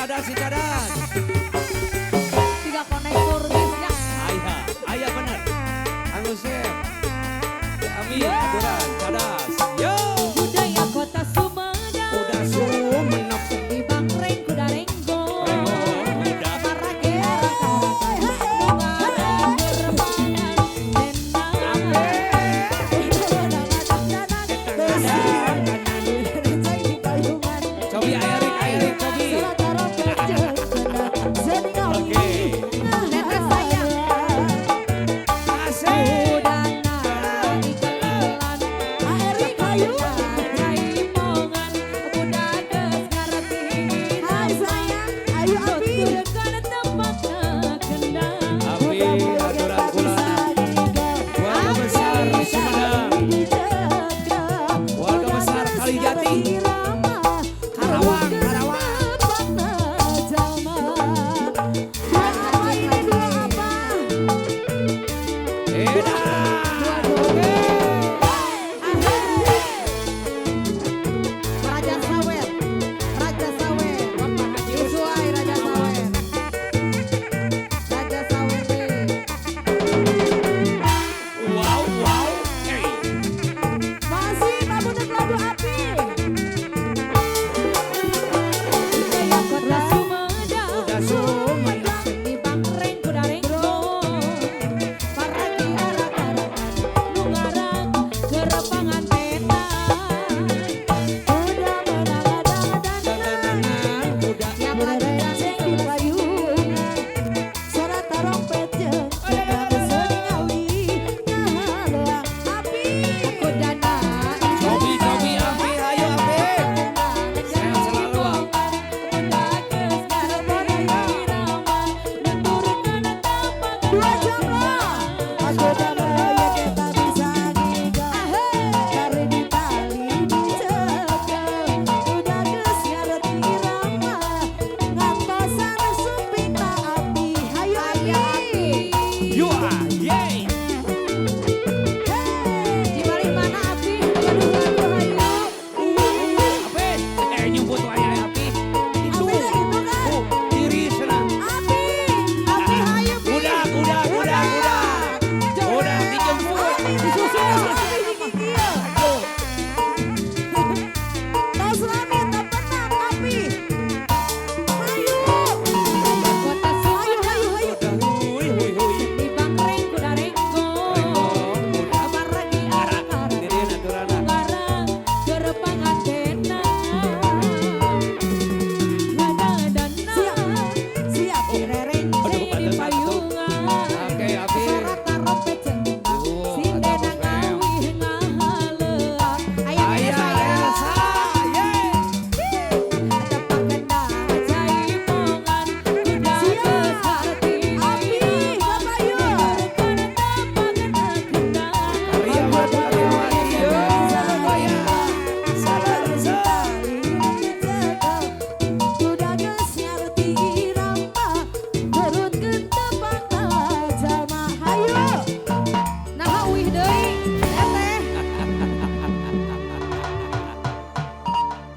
cadas si cadas. Tiga konektor bisnya. Ayah benar. Anu Chef. Amin aturan cadas. Yo. Budaya kota Sumedang. Udah sumenep. Di Bangreng kuda renggo. Udah. Maragera Cobi ayerik cobi. Oke. Netes saya. Asik. Abi aturan kulana. Keluarga besar Sumedang. Keluarga besar Kalijati. Karawang.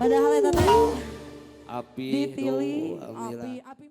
Padahal eta teh Api. ditilih Alhamdulillah. api